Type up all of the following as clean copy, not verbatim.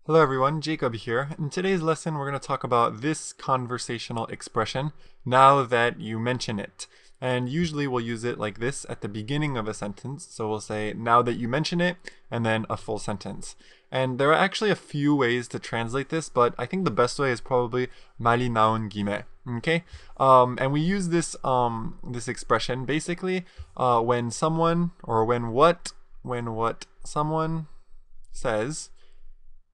Hello everyone, Jacob here. In today's lesson, we're going to talk about this conversational expression, now that you mention it. And usually we'll use it like this at the beginning of a sentence. So we'll say, now that you mention it, and then a full sentence. And there are actually a few ways to translate this, but I think the best way is probably 말이 나온 김에. Okay? And we use this expression basically when someone, or when what someone says,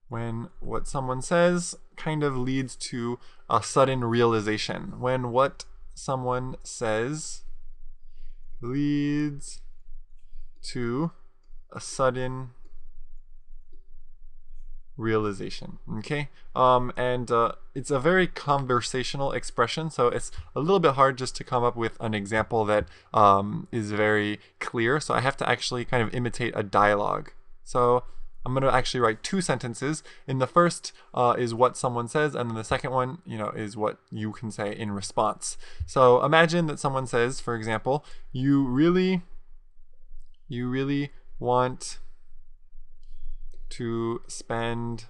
when what someone says kind of leads to a sudden realization. When what someone says leads to a sudden realization. Okay? And it's a very conversational expression, so it's a little bit hard just to come up with an example that is very clear. So I have to actually kind of imitate a dialogue. So I'm going to actually write two sentences. In the first is what someone says, and then the second one, is what you can say in response. So imagine that someone says, for example, you really want to spend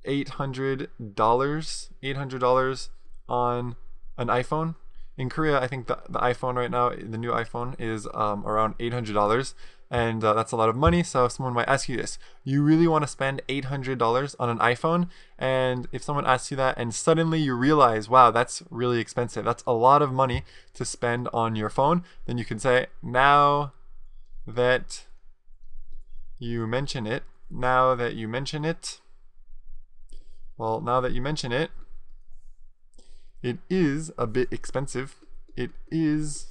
$800 on an iPhone. In Korea, I think the iPhone right now, the new iPhone is around $800. And that's a lot of money. So someone might ask you this: you really want to spend $800 on an iPhone? And if someone asks you that and suddenly you realize, wow, that's really expensive, that's a lot of money to spend on your phone, then you can say, now that you mention it, now that you mention it, it is a bit expensive. It is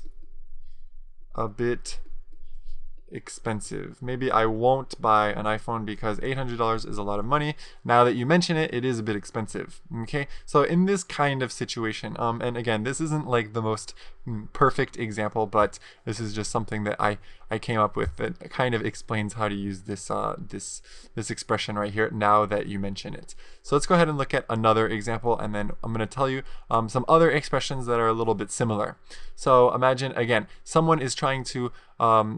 a bit expensive. Maybe I won't buy an iPhone because $800 is a lot of money. Now that you mention it, it is a bit expensive. Okay, so in this kind of situation, and again, this isn't like the most perfect example, but this is just something that I came up with that kind of explains how to use this this expression right here, now that you mention it. So let's go ahead and look at another example, and then I'm going to tell you some other expressions that are a little bit similar. So imagine, again, someone is trying to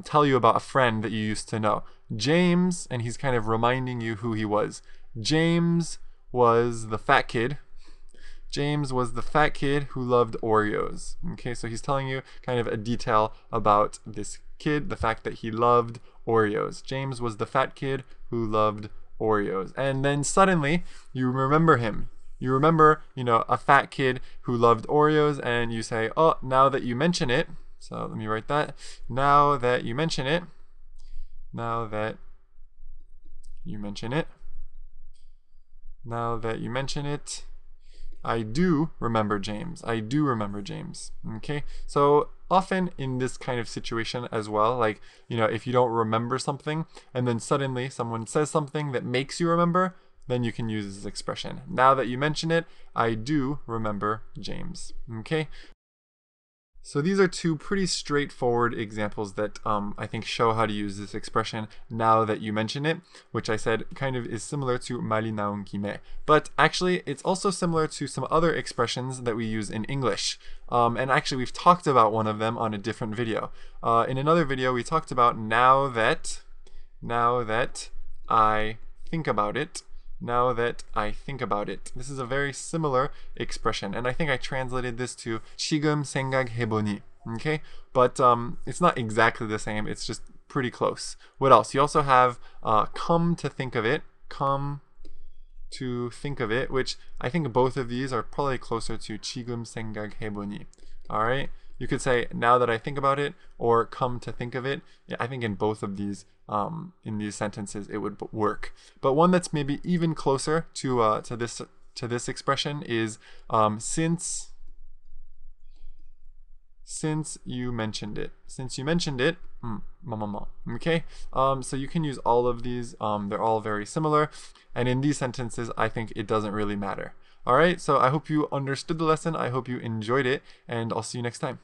tell you about a friend that you used to know. James, and he's kind of reminding you who he was. James was the fat kid. James was the fat kid who loved Oreos. Okay, so he's telling you kind of a detail about this kid, the fact that he loved Oreos. James was the fat kid who loved Oreos. And then suddenly you remember him. You remember, a fat kid who loved Oreos, and you say, oh, now that you mention it. So let me write that. Now that you mention it. Now that you mention it. Now that you mention it. I do remember James. I do remember James. Okay? So often in this kind of situation as well, like, if you don't remember something and then suddenly someone says something that makes you remember, then you can use this expression. Now that you mention it, I do remember James. Okay? So these are two pretty straightforward examples that I think show how to use this expression, now that you mention it, which I said kind of is similar to 말이 나온 김에. But actually, it's also similar to some other expressions that we use in English. And actually, we've talked about one of them on a different video. In another video, we talked about now that I think about it. Now that I think about it. This is a very similar expression, and I think I translated this to 지금 생각해보니. Okay, but it's not exactly the same. It's just pretty close. What else? You also have come to think of it. Come to think of it, which I think both of these are probably closer to 지금 생각해보니. All right. You could say now that I think about it, or come to think of it. Yeah, I think in both of these sentences it would work. But one that's maybe even closer to this expression is since you mentioned it. Since you mentioned it, okay? So you can use all of these. They're all very similar. And in these sentences, I think it doesn't really matter. All right, so I hope you understood the lesson. I hope you enjoyed it, and I'll see you next time.